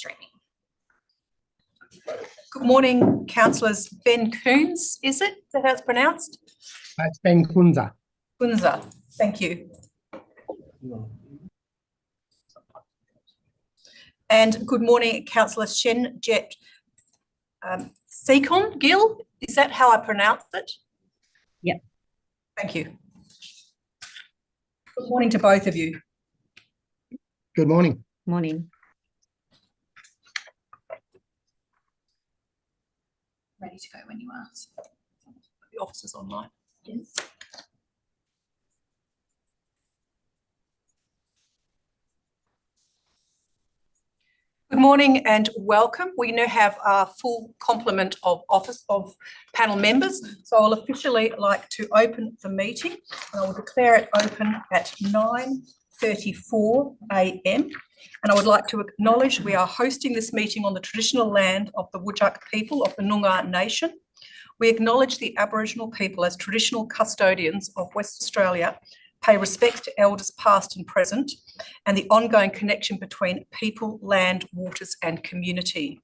streaming. Good morning, councillors. Ben Coons, is it? Is that how it's pronounced? It's Ben Kunza. Kunza, thank you. And good morning, Councillor Shen Jet Seacon Gill. Is that how I pronounced it? Yep. Thank you. Good morning to both of you. Good morning. Morning. Ready to go when you are. The officers online. Yes. Good morning and welcome. We now have our full complement of panel members. So I'll officially like to open the meeting and I will declare it open at 9:34 a.m. And I would like to acknowledge we are hosting this meeting on the traditional land of the Whadjuk people of the Noongar Nation. We acknowledge the Aboriginal people as traditional custodians of West Australia, pay respect to elders past and present, and the ongoing connection between people, land, waters and community.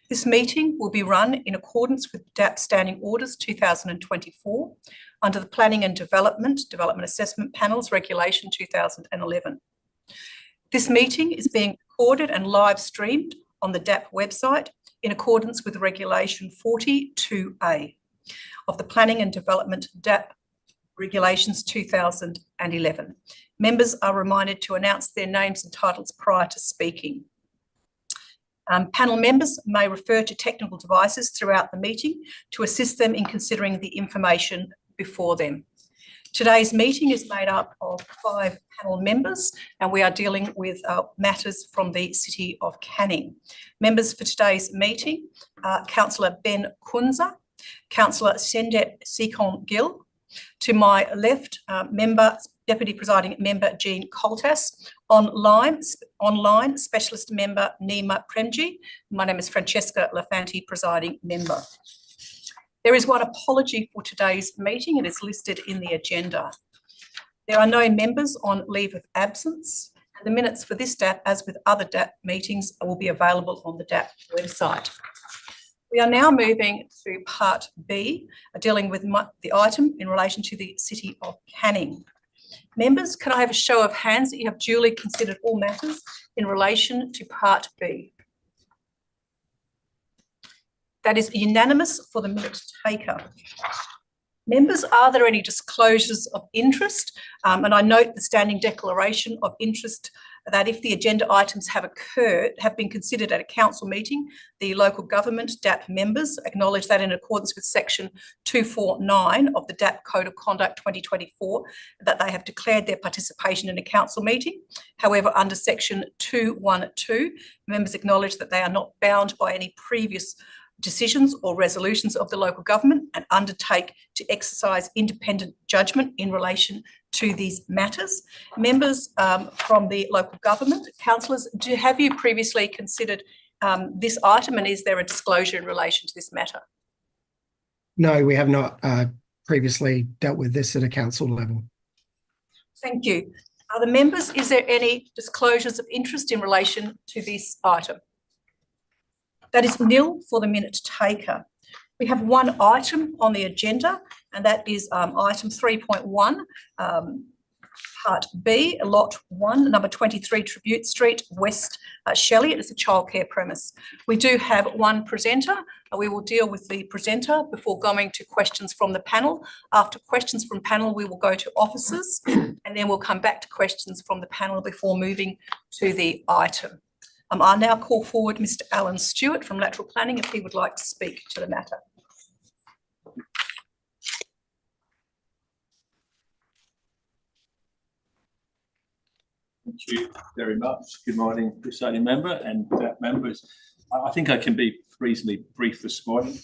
This meeting will be run in accordance with DAP Standing Orders 2024 under the Planning and Development Assessment Panels Regulation 2011. This meeting is being recorded and live streamed on the DAP website in accordance with Regulation 42A of the Planning and Development DAP Regulations 2011. Members are reminded to announce their names and titles prior to speaking. Panel members may refer to technical devices throughout the meeting to assist them in considering the information before them. Today's meeting is made up of 5 panel members and we are dealing with matters from the City of Canning. Members for today's meeting are Councillor Ben Kunza, Councillor Sendet Seacon Gill. To my left, Deputy Presiding Member Jean Coltas. Online Specialist Member Nima Premji. My name is Francesca Lafanti, Presiding Member. There is one apology for today's meeting and it's listed in the agenda. There are no members on leave of absence and the minutes for this DAP, as with other DAP meetings, will be available on the DAP website. We are now moving to part B, dealing with the item in relation to the City of Canning. Members, can I have a show of hands that you have duly considered all matters in relation to part B? That is unanimous for the minute taker. Members, are there any disclosures of interest? And I note the standing declaration of interest that if the agenda items have been considered at a council meeting, the local government DAP members acknowledge that in accordance with section 249 of the DAP Code of Conduct 2024, that they have declared their participation in a council meeting. However, under section 212, members acknowledge that they are not bound by any previous decisions or resolutions of the local government and undertake to exercise independent judgment in relation to these matters. Members from the local government, councillors, have you previously considered this item and is there a disclosure in relation to this matter? No, we have not previously dealt with this at a council level. Thank you. Other members, is there any disclosures of interest in relation to this item? That is nil for the minute taker. We have one item on the agenda and that is item 3.1, part B, lot 1, number 23 Tribute Street, West Shelley. It is a childcare premise. We do have one presenter. We will deal with the presenter before going to questions from the panel. After questions from panel, we will go to officers and then we'll come back to questions from the panel before moving to the item. I now call forward Mr. Alan Stewart from Lateral Planning if he would like to speak to the matter. Thank you very much. Good morning, presiding member and members. I think I can be reasonably brief this morning,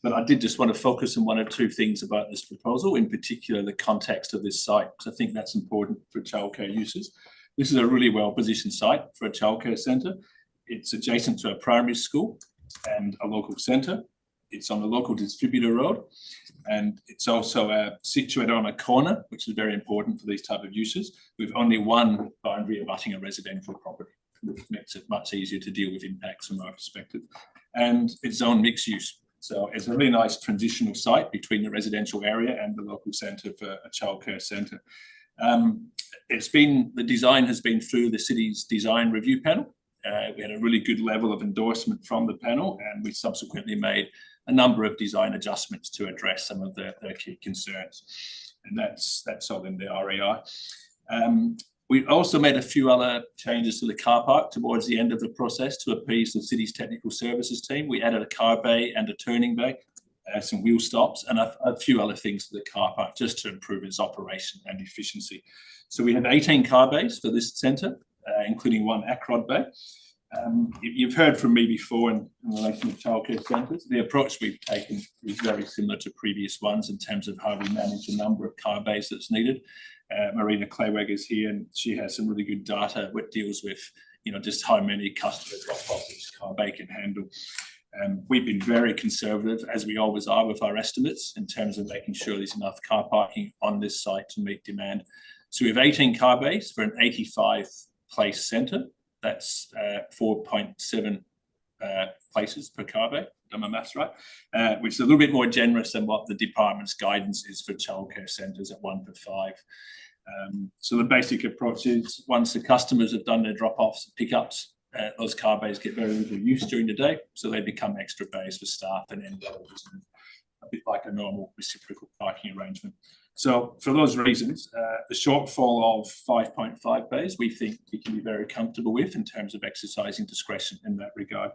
but I did just want to focus on one or two things about this proposal, in particular the context of this site, because I think that's important for childcare users. This is a really well-positioned site for a childcare centre. It's adjacent to a primary school and a local centre. It's on a local distributor road, and it's also situated on a corner, which is very important for these type of uses, with only one boundary abutting a residential property. which makes it much easier to deal with impacts from our perspective. And it's zone mixed use. So it's a really nice transitional site between the residential area and the local centre for a childcare centre. The design has been through the city's design review panel. We had a really good level of endorsement from the panel, and we subsequently made a number of design adjustments to address some of the key concerns. And that's all in the REI. We also made a few other changes to the car park towards the end of the process to appease the city's technical services team. We added a car bay and a turning bay, some wheel stops, and a few other things to the car park just to improve its operation and efficiency. So we have 18 car bays for this centre, including one ACROD bay. You've heard from me before in relation to childcare centres. The approach we've taken is very similar to previous ones in terms of how we manage the number of car bays that's needed. Marina Clayweg is here, and she has some really good data that deals with, just how many customer drop-offs each car bay can handle. We've been very conservative, as we always are, with our estimates in terms of making sure there's enough car parking on this site to meet demand. So we have 18 car bays for an 85-place centre. That's 4.7 places per car bay, done my maths right, which is a little bit more generous than what the department's guidance is for childcare centres at 1 per 5. So the basic approach is once the customers have done their drop-offs and pickups, those car bays get very little use during the day, so they become extra bays for staff and end goals, a bit like a normal reciprocal parking arrangement. So for those reasons, the shortfall of 5.5 bays, we think we can be very comfortable with in terms of exercising discretion in that regard.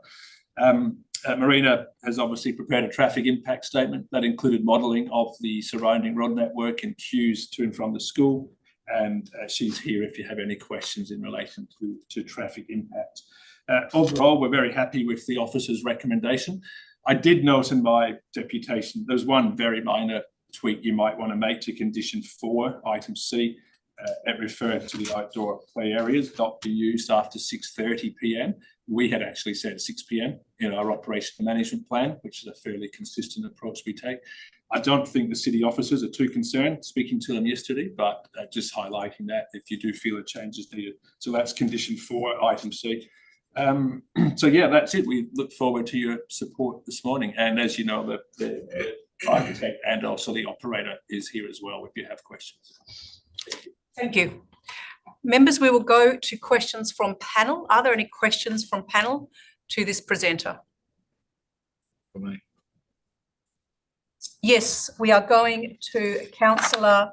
Marina has obviously prepared a traffic impact statement that included modelling of the surrounding road network and queues to and from the school. And she's here if you have any questions in relation to traffic impact. Overall, we're very happy with the officer's recommendation. I did note in my deputation, there's one very minor tweak you might want to make to condition 4, item C. It referred to the outdoor play areas not be used after 6:30 p.m. We had actually said 6 p.m. in our operational management plan, which is a fairly consistent approach we take. I don't think the city officers are too concerned, speaking to them yesterday, but just highlighting that if you do feel a change is needed. So that's condition 4, item C. So yeah, that's it. We look forward to your support this morning. And as you know, the architect and also the operator is here as well if you have questions. Thank you. Members, we will go to questions from panel. Are there any questions from panel to this presenter? For me. Yes, we are going to Councillor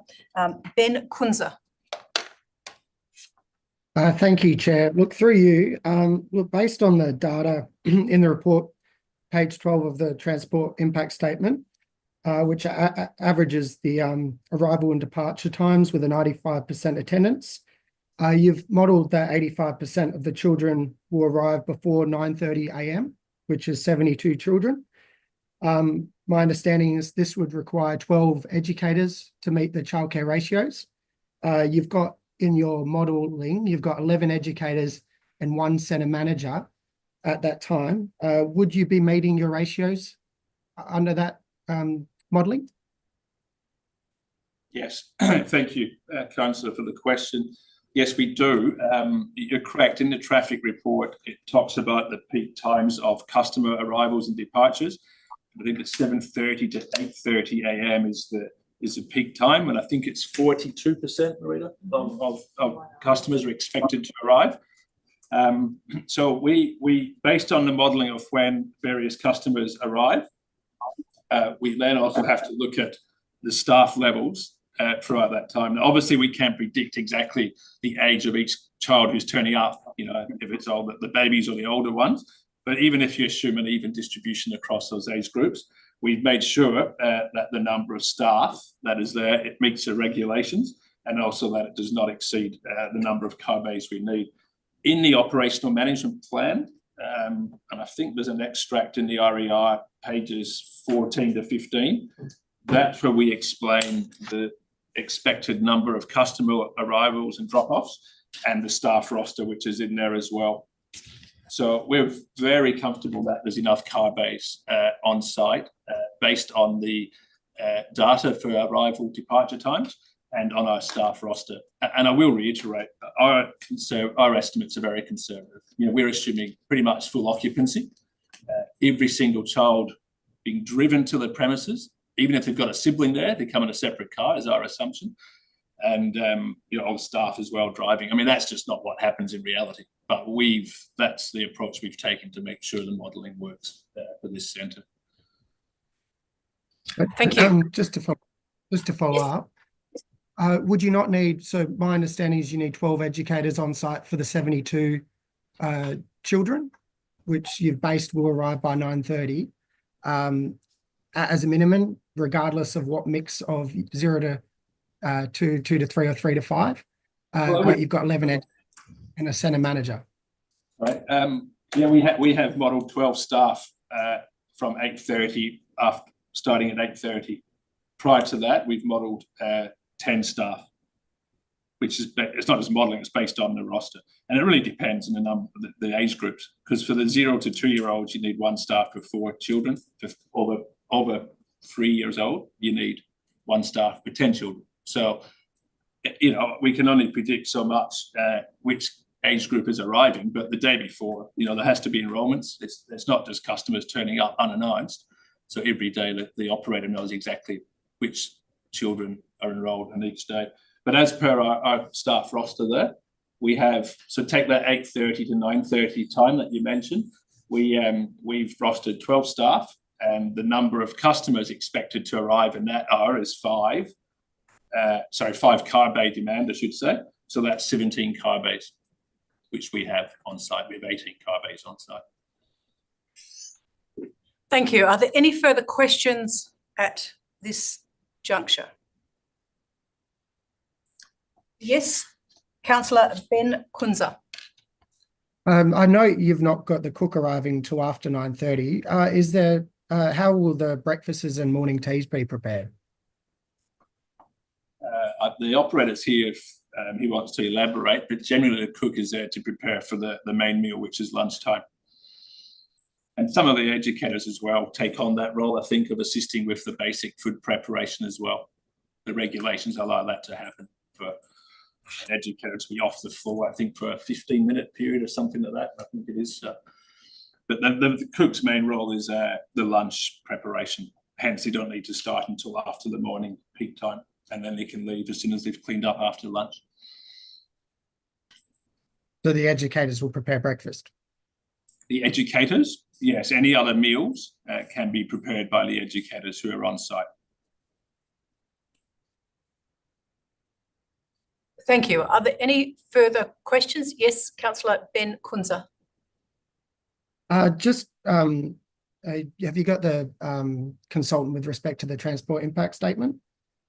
Ben Kunze. Thank you, Chair. Look, through you, look, based on the data in the report, page 12 of the transport impact statement, which averages the arrival and departure times with a 95% attendance. You've modelled that 85% of the children will arrive before 9:30 a.m, which is 72 children. My understanding is this would require 12 educators to meet the childcare ratios. You've got in your modelling, you've got 11 educators and 1 centre manager at that time. Would you be meeting your ratios under that modelling? Yes, thank you, Councillor, for the question. Yes, we do. You're correct. In the traffic report, it talks about the peak times of customer arrivals and departures. I think it's 7:30 to 8:30 a.m. is the peak time, and I think it's 42%, Marina, of customers are expected to arrive. So we based on the modelling of when various customers arrive, we then also have to look at the staff levels throughout that time. Now, obviously, we can't predict exactly the age of each child who's turning up, if it's all the babies or the older ones. But even if you assume an even distribution across those age groups, we've made sure that the number of staff that is there, it meets the regulations, and also that it does not exceed the number of car bays we need. In the operational management plan, and I think there's an extract in the RER pages 14 to 15, that's where we explain the expected number of customer arrivals and drop-offs and the staff roster, which is in there as well. So we're very comfortable that there's enough car bays on site based on the data for arrival departure times and on our staff roster. And I will reiterate, our estimates are very conservative. We're assuming pretty much full occupancy. Every single child being driven to the premises, even if they've got a sibling there, they come in a separate car, is our assumption. And all the staff as well driving. I mean, that's just not what happens in reality. But that's the approach we've taken to make sure the modelling works for this centre. Thank you. Just to follow up, would you not need? So my understanding is you need 12 educators on site for the 72 children, which you've based will arrive by 9:30 as a minimum, regardless of what mix of 0 to 2 to 3 or 3 to 5. But you've got 11 and a centre manager. Right. We have modelled 12 staff from 8:30 starting at 8:30. Prior to that, we've modelled 10 staff, which is it's not just modelling; it's based on the roster, and it really depends on the number, the age groups. Because for the 0 to 2-year-olds, you need 1 staff for 4 children. For over 3 years old, you need 1 staff for 10 children. So, we can only predict so much which age group is arriving, but the day before, there has to be enrolments. It's not just customers turning up unannounced. So every day the operator knows exactly which children are enrolled on each day. But as per our staff roster there, we have, so take that 8:30 to 9:30 time that you mentioned, we've rostered 12 staff, and the number of customers expected to arrive in that hour is 5 car bay demand, I should say. So that's 17 car bays, which we have on site. We have 18 car bays on site. Thank you. Are there any further questions at this juncture? Yes, Councillor Ben Kunza. I know you've not got the cook arriving till after 9:30. Is there? How will the breakfasts and morning teas be prepared? The operator's here if he wants to elaborate, but generally the cook is there to prepare for the main meal, which is lunchtime. And some of the educators as well take on that role, I think, of assisting with the basic food preparation as well. The regulations allow that to happen for an educator to be off the floor, I think, for a 15-minute period or something like that, I think it is. But the cook's main role is the lunch preparation. Hence, they don't need to start until after the morning peak time, and then they can leave as soon as they've cleaned up after lunch. So the educators will prepare breakfast? The educators, yes. Any other meals can be prepared by the educators who are on site. Thank you. Are there any further questions? Yes, Councillor Ben Kunza. Have you got the consultant with respect to the transport impact statement?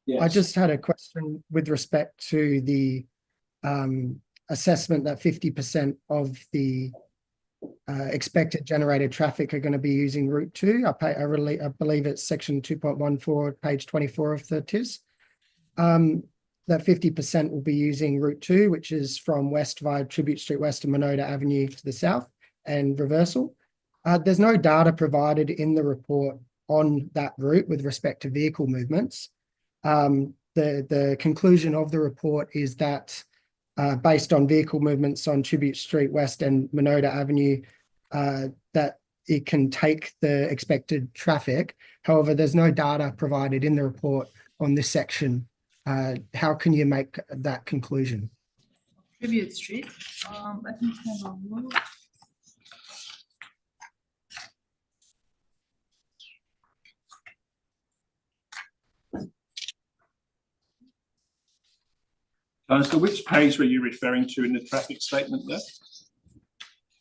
Yes. I just had a question with respect to the assessment that 50% of the expected generated traffic are going to be using Route 2. I believe it's section 2.14, page 24 of the TIS. That 50% will be using Route 2, which is from west via Tribute Street West and Monota Avenue to the south and reversal. There's no data provided in the report on that route with respect to vehicle movements. The conclusion of the report is that based on vehicle movements on Tribute Street West and Monota Avenue, that it can take the expected traffic. However, there's no data provided in the report on this section. How can you make that conclusion? Tribute Street. Let me have a look. So which page were you referring to in the traffic statement there?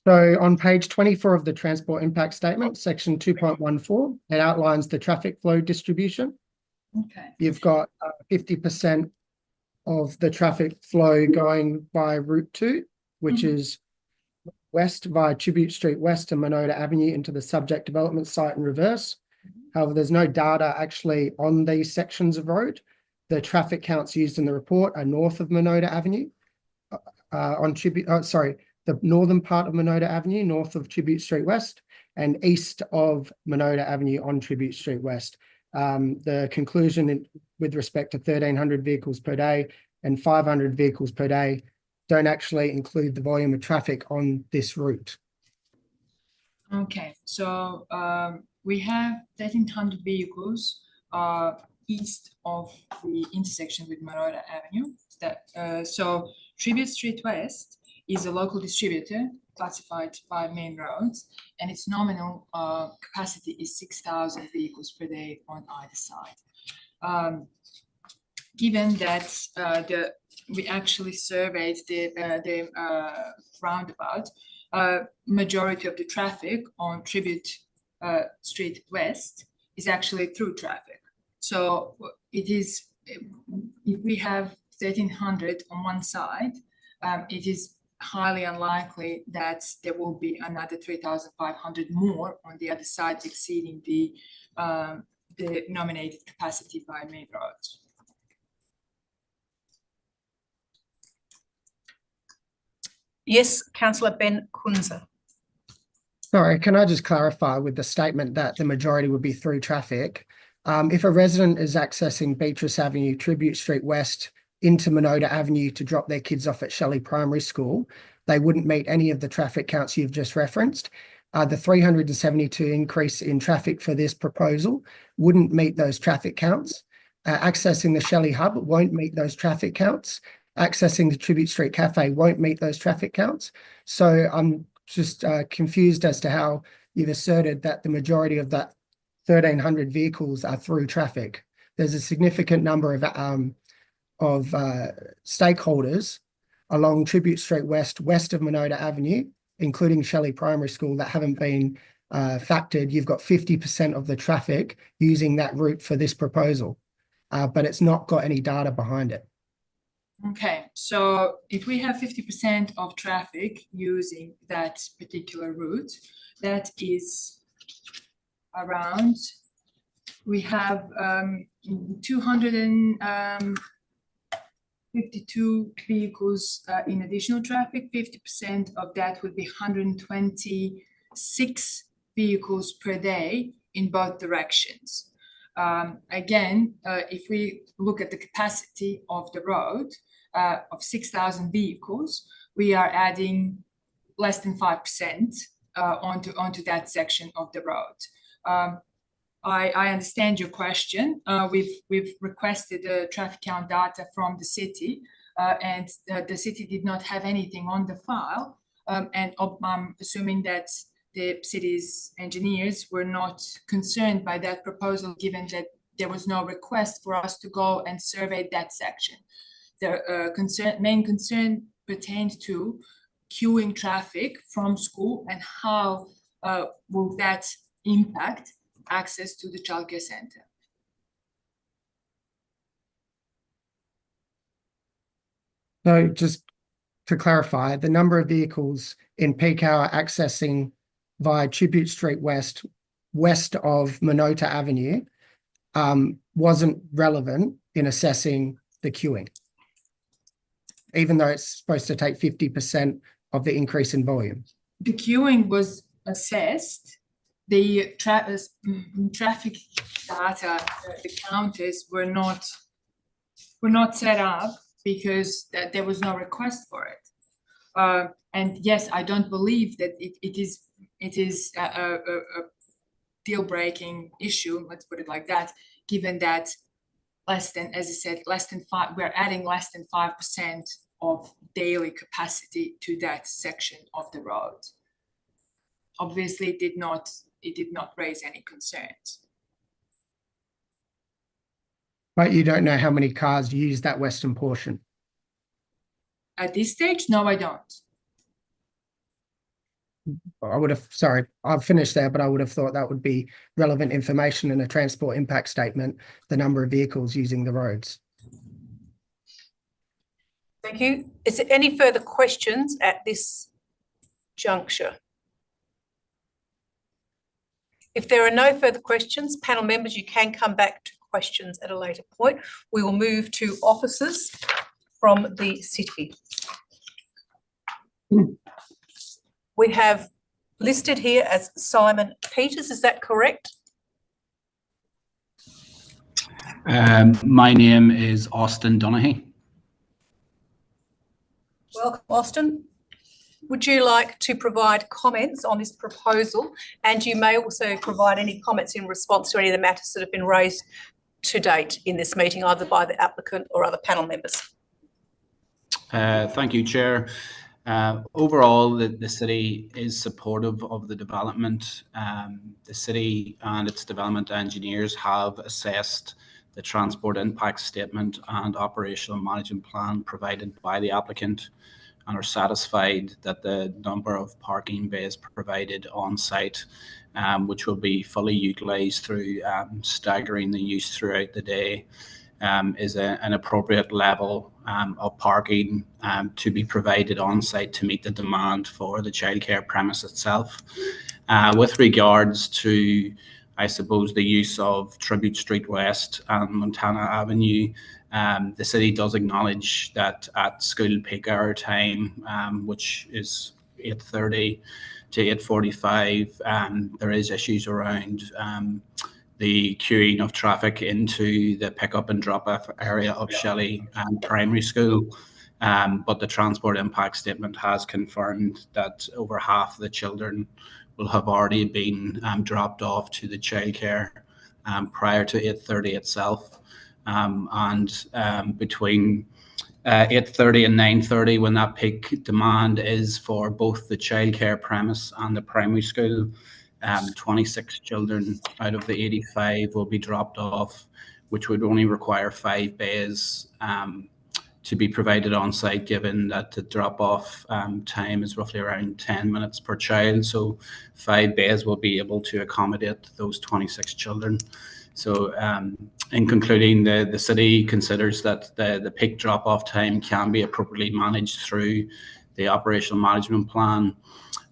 So on page 24 of the transport impact statement, section 2.14, it outlines the traffic flow distribution. Okay. You've got 50% of the traffic flow going by Route 2, which is west via Tribute Street West and Monota Avenue into the subject development site in reverse. However, there's no data actually on these sections of road. The traffic counts used in the report are north of Monota Avenue, the northern part of Monota Avenue, north of Tribute Street West, and east of Monota Avenue on Tribute Street West. The conclusion with respect to 1,300 vehicles per day and 500 vehicles per day don't actually include the volume of traffic on this route. Okay, so we have 1,300 vehicles east of the intersection with Maroda Avenue. So Tribute Street West is a local distributor classified by main roads, and its nominal capacity is 6,000 vehicles per day on either side. Given that we actually surveyed the roundabout, majority of the traffic on Tribute Street West is actually through traffic. So it is, if we have 1,300 on one side, it is highly unlikely that there will be another 3,500 more on the other side, exceeding the nominated capacity by main roads. Yes, councillor Ben Kunze. Sorry, can I just clarify with the statement that the majority would be through traffic? If a resident is accessing Beatrice Avenue, Tribute Street West into Minoda Avenue to drop their kids off at Shelley Primary School, they wouldn't meet any of the traffic counts you've just referenced. The 372 increase in traffic for this proposal wouldn't meet those traffic counts. Accessing the Shelley Hub won't meet those traffic counts. Accessing the Tribute Street Cafe won't meet those traffic counts. So I'm just confused as to how you've asserted that the majority of that 1,300 vehicles are through traffic. There's a significant number of stakeholders along Tribute Street West of Minoda Avenue, including Shelley Primary School, that haven't been factored. You've got 50% of the traffic using that route for this proposal, but it's not got any data behind it. Okay, so if we have 50% of traffic using that particular route, that is around, we have 252 vehicles in additional traffic. 50% of that would be 126 vehicles per day in both directions. Again, if we look at the capacity of the road of 6,000 vehicles, we are adding less than 5% onto that section of the road. I understand your question. We've requested traffic count data from the city, and the city did not have anything on the file. And I'm assuming that the city's engineers were not concerned by that proposal, given that there was no request for us to go and survey that section. The main concern pertained to queuing traffic from school and how will that impact access to the childcare centre. So just to clarify, the number of vehicles in peak hour accessing via Tribute Street West of Minota Avenue wasn't relevant in assessing the queuing, even though it's supposed to take 50% of the increase in volume. The queuing was assessed. The traffic data, the counters were not set up because there was no request for it. And yes, I don't believe that it is a deal-breaking issue, let's put it like that, given that less than, as I said, we're adding less than 5% of daily capacity to that section of the road. Obviously, it did not raise any concerns. But you don't know how many cars use that western portion? At this stage, no, I don't. Sorry, I've finished there, but I would have thought that would be relevant information in a transport impact statement, the number of vehicles using the roads. Thank you. Is there any further questions at this juncture? If there are no further questions, panel members, you can come back to questions at a later point. We will move to officers from the city. We have listed here as Simon Peters, is that correct? My name is Austin Donaghy. Welcome, Austin. Would you like to provide comments on this proposal? And you may also provide any comments in response to any of the matters that have been raised to date in this meeting, either by the applicant or other panel members. Thank you, Chair. Overall, the city is supportive of the development. The city and its development engineers have assessed the transport impact statement and operational management plan provided by the applicant and are satisfied that the number of parking bays provided on site, which will be fully utilised through staggering the use throughout the day, is an appropriate level of parking to be provided on site to meet the demand for the childcare premise itself. With regards to, I suppose, the use of Tribute Street West and Montana Avenue, the city does acknowledge that at school peak hour time, which is 8:30 to 8:45, there is issues around the queuing of traffic into the pick-up and drop-off area of Shelley Primary School. But the transport impact statement has confirmed that over half the children will have already been dropped off to the childcare prior to 8:30 itself. Between 8:30 and 9:30, when that peak demand is for both the childcare premise and the primary school, 26 children out of the 85 will be dropped off, which would only require 5 bays to be provided on site, given that the drop-off time is roughly around 10 minutes per child. So 5 bays will be able to accommodate those 26 children. So in concluding, the city considers that the peak drop-off time can be appropriately managed through the operational management plan.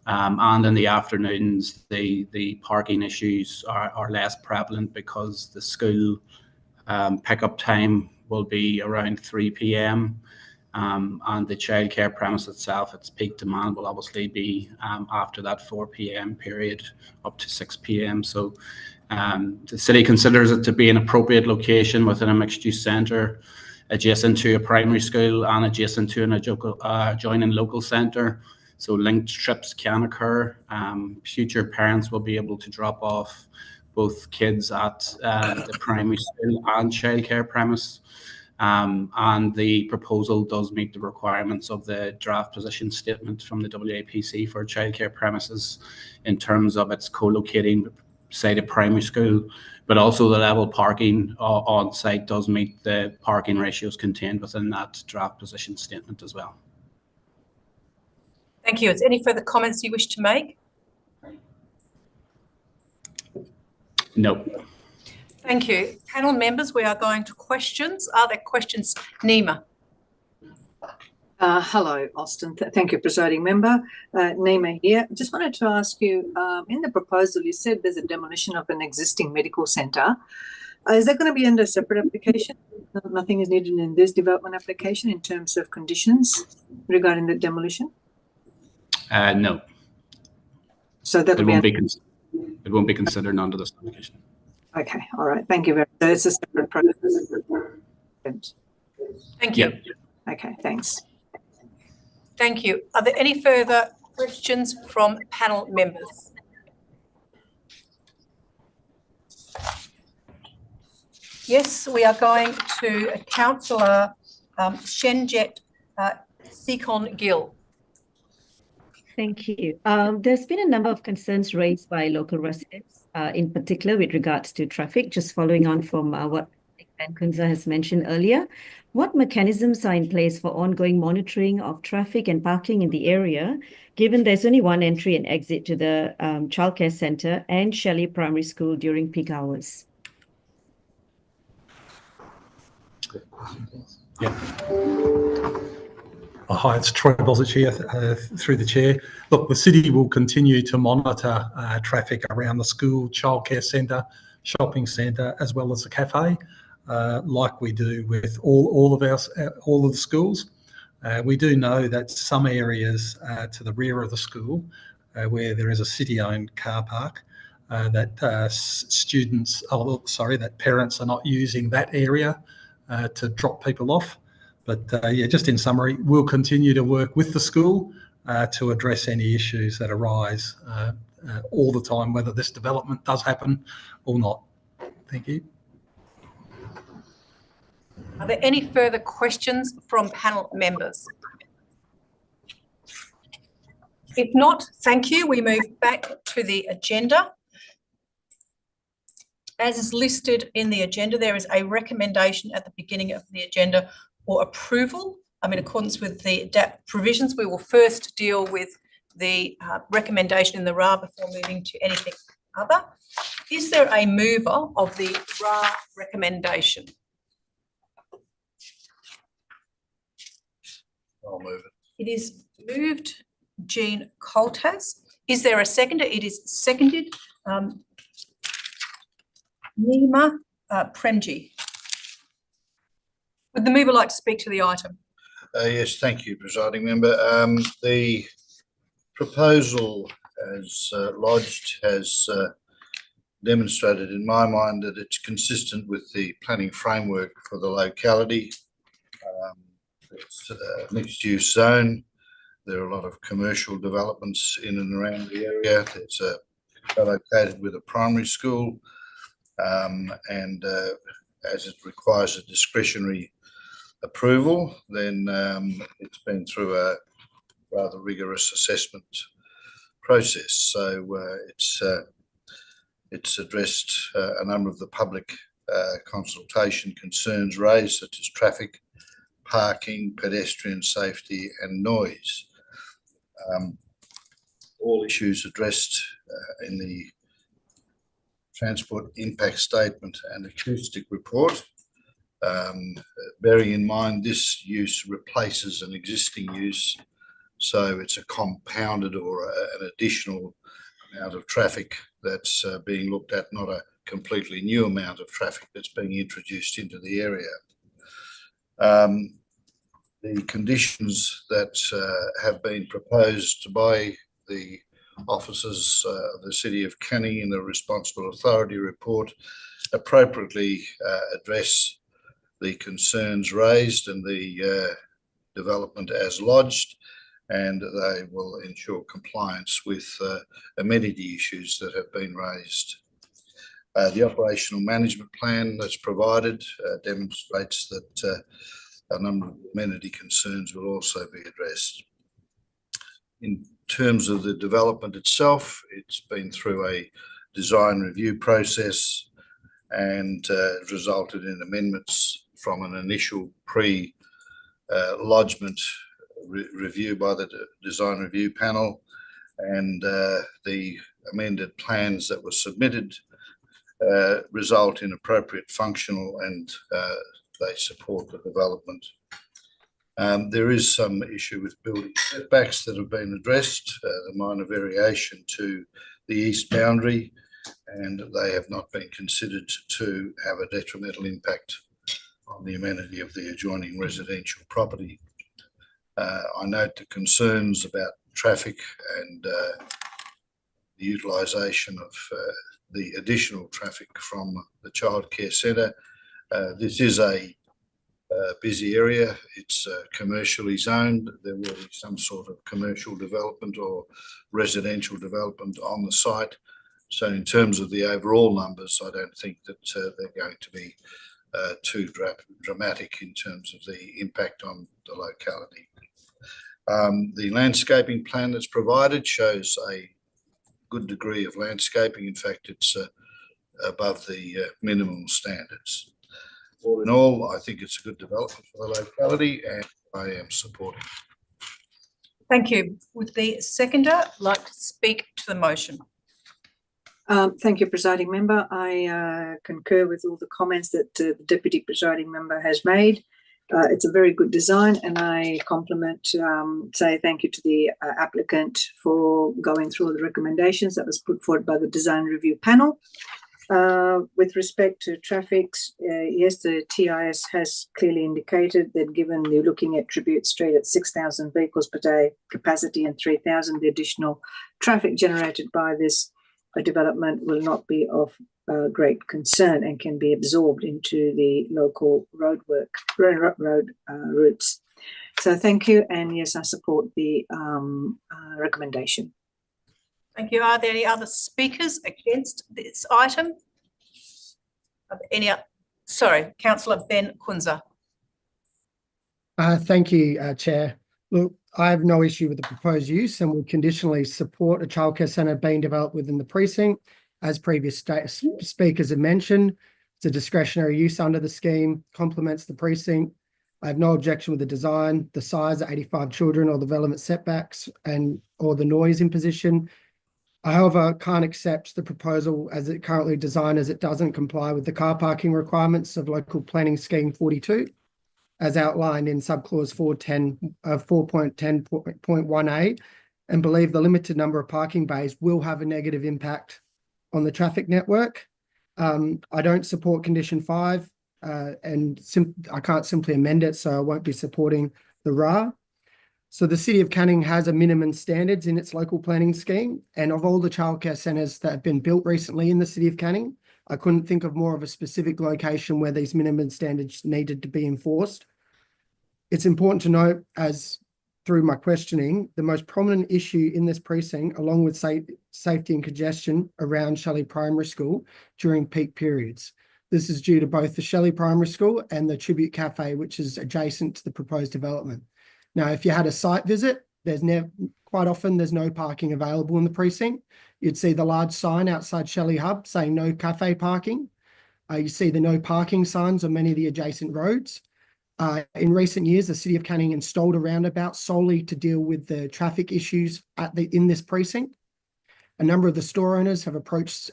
And in the afternoons, the parking issues are less prevalent because the school pickup time will be around 3 p.m. And the childcare premise itself, its peak demand will obviously be after that 4 p.m. period up to 6 p.m. So the city considers it to be an appropriate location within a mixed-use centre, adjacent to a primary school and adjacent to an adjoining local centre. So linked trips can occur. Future parents will be able to drop off both kids at the primary school and childcare premise. And the proposal does meet the requirements of the draft position statement from the WAPC for childcare premises in terms of its co-locating beside a primary school, but also the level parking on site does meet the parking ratios contained within that draft position statement as well. Thank you. Is there any further comments you wish to make? No. Thank you. Panel members, we are going to questions. Are there questions? Nima. Hello, Austin. Thank you, presiding member. Nima here. Just wanted to ask you, in the proposal, you said there's a demolition of an existing medical centre. Is that going to be under a separate application? Nothing is needed in this development application in terms of conditions regarding the demolition? No. So that it won't be considered under this application. Okay, all right. Thank you very much. So it's a separate process. Thank you. Yep. Okay, thanks. Thank you. Are there any further questions from panel members? Yes, we are going to Councillor Shenjet Sikon Gill. Thank you. There's been a number of concerns raised by local residents, in particular with regards to traffic, just following on from what Ben Kunza has mentioned earlier. What mechanisms are in place for ongoing monitoring of traffic and parking in the area, given there's only one entry and exit to the childcare centre and Shelley Primary School during peak hours? Yeah. Hi, it's Troy Bosich here through the chair. Look, the city will continue to monitor traffic around the school, childcare centre, shopping centre, as well as the cafe, like we do with all of the schools. We do know that some areas to the rear of the school, where there is a city-owned car park, that that parents are not using that area to drop people off. But yeah, just in summary, we'll continue to work with the school to address any issues that arise all the time, whether this development does happen or not. Thank you. Are there any further questions from panel members? If not, thank you. We move back to the agenda. As is listed in the agenda, there is a recommendation at the beginning of the agenda for approval. In accordance with the DAP provisions, we will first deal with the recommendation in the RA before moving to anything other. Is there a mover of the RA recommendation? I'll move it. It is moved, Jean Coltas. Is there a seconder? It is seconded, Nima Premji. Would the mover like to speak to the item? Yes, thank you, presiding member. The proposal as lodged has demonstrated in my mind that it's consistent with the planning framework for the locality. It's a mixed-use zone. There are a lot of commercial developments in and around the area. It's located with a primary school, and as it requires a discretionary approval, then it's been through a rather rigorous assessment process. So it's addressed a number of the public consultation concerns raised, such as traffic, parking, pedestrian safety and noise. All issues addressed in the Transport Impact Statement and Acoustic Report. Bearing in mind this use replaces an existing use, so it's a compounded or an additional amount of traffic that's being looked at, not a completely new amount of traffic that's being introduced into the area. The conditions that have been proposed by the officers of the City of Canning in the Responsible Authority report appropriately address the concerns raised and the development as lodged, and they will ensure compliance with amenity issues that have been raised. The operational management plan that's provided demonstrates that a number of amenity concerns will also be addressed. In terms of the development itself, it's been through a design review process and resulted in amendments from an initial pre-lodgement review by the design review panel, and the amended plans that were submitted result in appropriate functional and they support the development. There is some issue with building setbacks that have been addressed, the minor variation to the east boundary, and they have not been considered to have a detrimental impact on the amenity of the adjoining residential property. I note the concerns about traffic and the utilisation of the additional traffic from the childcare centre. This is a busy area. It's commercially zoned. There will be some sort of commercial development or residential development on the site. So in terms of the overall numbers, I don't think that they're going to be too dramatic in terms of the impact on the locality. The landscaping plan that's provided shows a good degree of landscaping. In fact, it's above the minimum standards. All in all, I think it's a good development for the locality and I am supporting it. Thank you. Would the seconder like to speak to the motion? Thank you, presiding member. I concur with all the comments that the deputy presiding member has made. It's a very good design, and I say thank you to the applicant for going through the recommendations that was put forward by the design review panel. With respect to traffic, yes, the TIS has clearly indicated that given you're looking at Tribute Street at 6,000 vehicles per day capacity and 3,000, the additional traffic generated by this development will not be of great concern and can be absorbed into the local road routes. So thank you, and yes, I support the recommendation. Thank you. Are there any other speakers against this item? Are there any? Sorry, Councillor Ben Kunza. Thank you, Chair. Look, I have no issue with the proposed use and will conditionally support a childcare centre being developed within the precinct. As previous speakers have mentioned, it's a discretionary use under the scheme, complements the precinct. I have no objection with the design, the size at 85 children or the relevant setbacks or the noise imposition. I, however, can't accept the proposal as it currently designed, as it doesn't comply with the car parking requirements of Local Planning Scheme 42, as outlined in subclause 4.10.1a, and believe the limited number of parking bays will have a negative impact on the traffic network. I don't support condition 5, and I can't simply amend it, so I won't be supporting the RA. So the City of Canning has a minimum standards in its local planning scheme, and of all the childcare centres that have been built recently in the City of Canning, I couldn't think of more of a specific location where these minimum standards needed to be enforced. It's important to note, as through my questioning, the most prominent issue in this precinct, along with safety and congestion around Shelley Primary School during peak periods. This is due to both the Shelley Primary School and the Tribute Cafe, which is adjacent to the proposed development. Now, if you had a site visit, quite often there's no parking available in the precinct. You'd see the large sign outside Shelley Hub saying no cafe parking. You see the no parking signs on many of the adjacent roads. In recent years, the City of Canning installed a roundabout solely to deal with the traffic issues in this precinct. A number of the store owners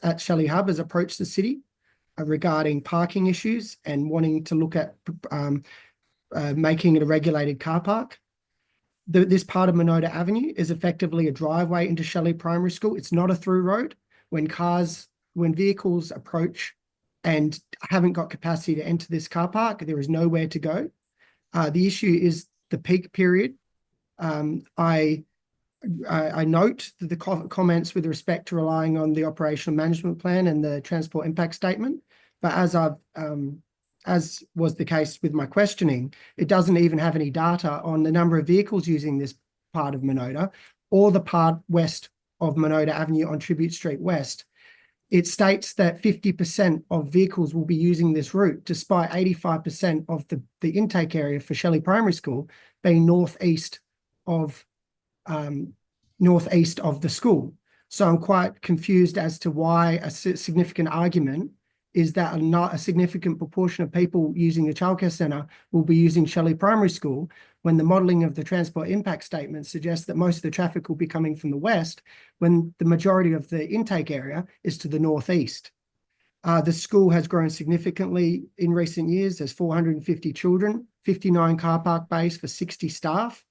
at Shelley Hub has approached the city regarding parking issues and wanting to look at making it a regulated car park. This part of Minota Avenue is effectively a driveway into Shelley Primary School. It's not a through road. When vehicles approach and haven't got capacity to enter this car park, there is nowhere to go. The issue is the peak period. I note the comments with respect to relying on the operational management plan and the transport impact statement, but as was the case with my questioning, it doesn't even have any data on the number of vehicles using this part of Minota or the part west of Minota Avenue on Tribute Street West. It states that 50% of vehicles will be using this route, despite 85% of the intake area for Shelley Primary School being northeast of the school. So I'm quite confused as to why a significant argument is that not a significant proportion of people using the childcare centre will be using Shelley Primary School, when the modelling of the transport impact statement suggests that most of the traffic will be coming from the west, when the majority of the intake area is to the northeast. The school has grown significantly in recent years. There's 450 children, 59 car park bays for 60 staff.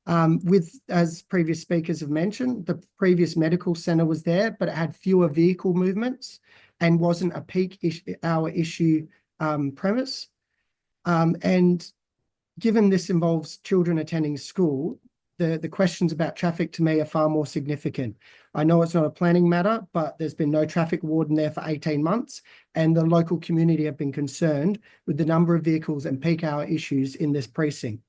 As previous speakers have mentioned, the previous medical centre was there, but it had fewer vehicle movements and wasn't a peak hour issue premise. And given this involves children attending school, the questions about traffic to me are far more significant. I know it's not a planning matter, but there's been no traffic warden there for 18 months, and the local community have been concerned with the number of vehicles and peak hour issues in this precinct.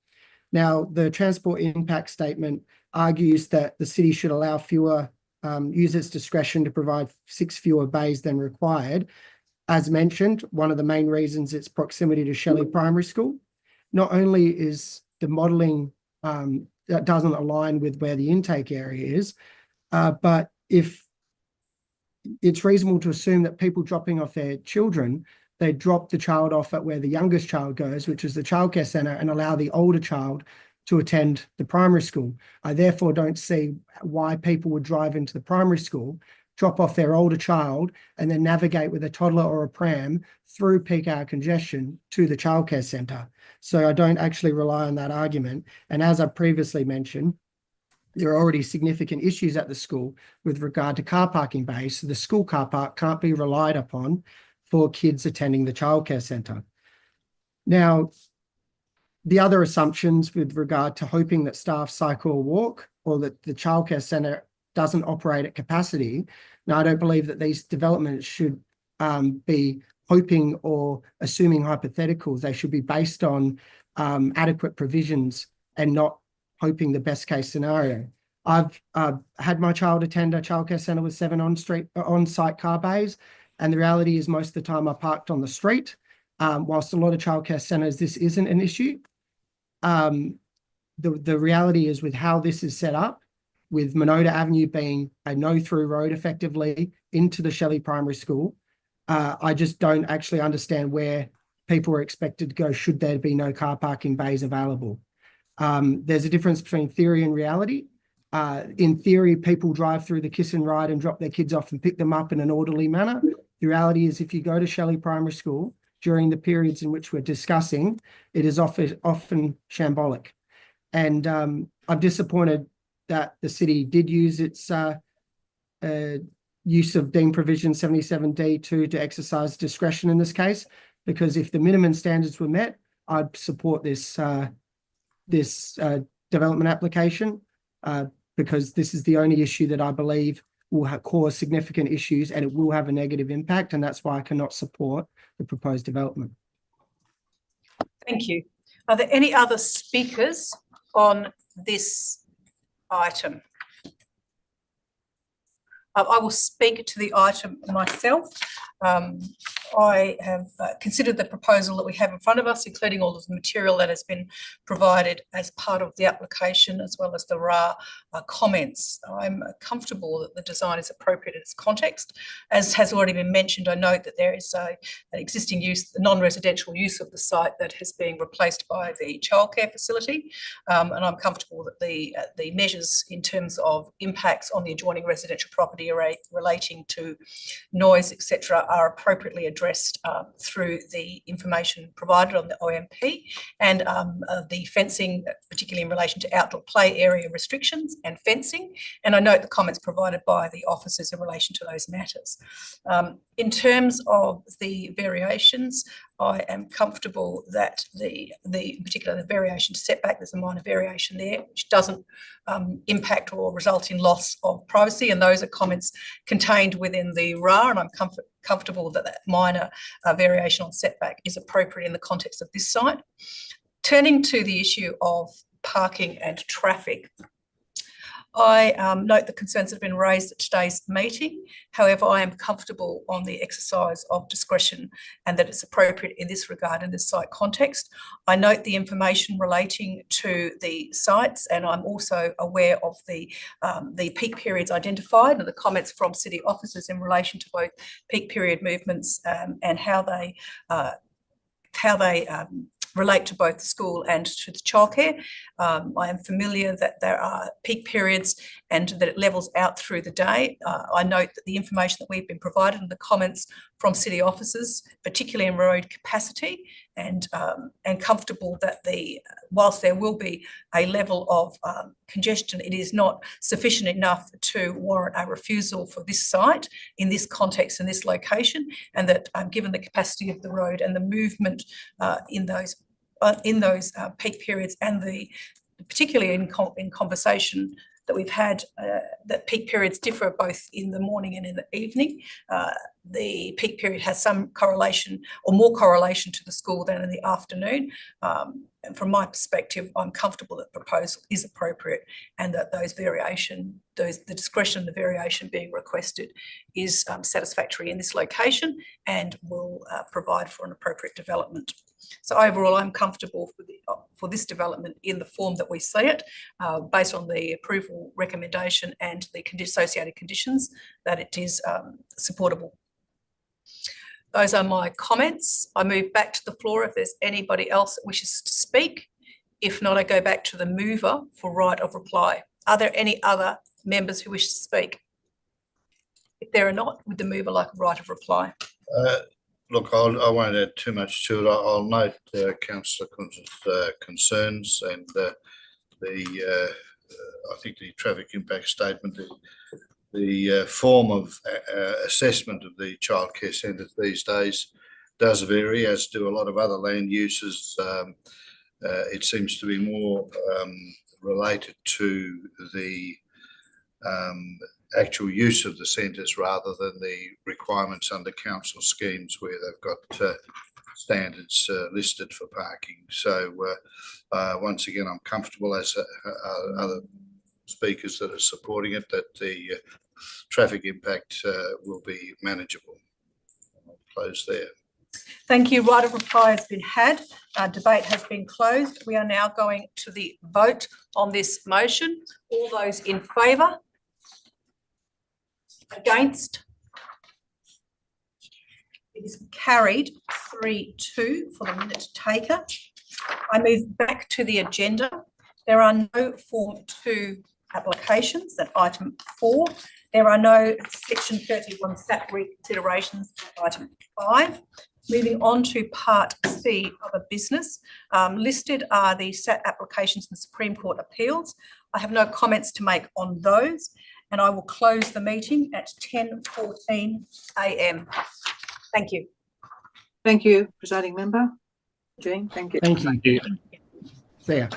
Now, the transport impact statement argues that the city should allow use its discretion to provide 6 fewer bays than required. As mentioned, one of the main reasons it's proximity to Shelley Primary School. Not only is the modelling that doesn't align with where the intake area is, but if it's reasonable to assume that people dropping off their children, they drop the child off at where the youngest child goes, which is the childcare centre, and allow the older child to attend the primary school. I therefore don't see why people would drive into the primary school, drop off their older child, and then navigate with a toddler or a pram through peak hour congestion to the childcare centre. So I don't actually rely on that argument. And as I previously mentioned, there are already significant issues at the school with regard to car parking bays. So the school car park can't be relied upon for kids attending the childcare centre. Now, the other assumptions with regard to hoping that staff cycle or walk, or that the childcare centre doesn't operate at capacity. Now, I don't believe that these developments should be hoping or assuming hypotheticals. They should be based on adequate provisions and not hoping the best case scenario. I've had my child attend a childcare centre with 7 on-site car bays, and the reality is most of the time I parked on the street. Whilst a lot of childcare centres, this isn't an issue. The reality is with how this is set up, with Monota Avenue being a no-through road effectively into the Shelley Primary School, I just don't actually understand where people are expected to go should there be no car parking bays available. There's a difference between theory and reality. In theory, people drive through the kiss and ride and drop their kids off and pick them up in an orderly manner. The reality is if you go to Shelley Primary School during the periods in which we're discussing, it is often shambolic. And I'm disappointed that the city did use its use of deemed provision 77D2 to exercise discretion in this case, because if the minimum standards were met, I'd support this development application, because this is the only issue that I believe will cause significant issues and it will have a negative impact, and that's why I cannot support the proposed development. Thank you. Are there any other speakers on this item? I will speak to the item myself. I have considered the proposal that we have in front of us, including all of the material that has been provided as part of the application, as well as the RA comments. I'm comfortable that the design is appropriate in its context. As has already been mentioned, I note that there is an existing use, the non-residential use of the site that has been replaced by the childcare facility, and I'm comfortable that the measures in terms of impacts on the adjoining residential property relating to noise, etc., are appropriately addressed through the information provided on the OMP and the fencing, particularly in relation to outdoor play area restrictions and fencing. And I note the comments provided by the officers in relation to those matters. In terms of the variations, I am comfortable that in particular the variation to setback, there's a minor variation there which doesn't impact or result in loss of privacy, and those are comments contained within the RA, and I'm comfortable that that minor variation on setback is appropriate in the context of this site. Turning to the issue of parking and traffic, I note the concerns that have been raised at today's meeting. However, I am comfortable on the exercise of discretion and that it's appropriate in this regard in this site context. I note the information relating to the sites, and I'm also aware of the peak periods identified and the comments from city officers in relation to both peak period movements and how they relate to both the school and to the childcare. I am familiar that there are peak periods and that it levels out through the day. I note that the information that we've been provided and the comments from city officers, particularly in road capacity, and comfortable that whilst there will be a level of congestion, it is not sufficient enough to warrant a refusal for this site in this context and this location, and that given the capacity of the road and the movement in those peak periods, and particularly in conversation that we've had, that peak periods differ both in the morning and in the evening. The peak period has some correlation or more correlation to the school than in the afternoon. And from my perspective, I'm comfortable that the proposal is appropriate and that the discretion of the variation being requested is satisfactory in this location and will provide for an appropriate development. So overall, I'm comfortable for this development in the form that we see it, based on the approval recommendation and the associated conditions, that it is supportable. Those are my comments. I move back to the floor if there's anybody else that wishes to speak. If not, I go back to the mover for right of reply. Are there any other members who wish to speak? If there are not, would the mover like a right of reply? Look, I won't add too much to it. I'll note Councillor Kunz's concerns and I think the traffic impact statement, the form of assessment of the childcare centres these days does vary, as do a lot of other land uses. It seems to be more related to the actual use of the centres rather than the requirements under council schemes where they've got standards listed for parking. So once again, I'm comfortable, as other speakers that are supporting it, that the traffic impact will be manageable. I'll close there. Thank you. Right of reply has been had. Debate has been closed. We are now going to the vote on this motion. All those in favour? Against? It is carried 3-2 for the minute taker. I move back to the agenda. There are no Form 2 applications at item 4. There are no Section 31 SAP reconsiderations at item 5. Moving on to Part C, other business. Listed are the SAT applications and Supreme Court appeals. I have no comments to make on those, and I will close the meeting at 10:14 a.m. Thank you. Thank you, presiding member. Jane, thank you. Thank you. See ya.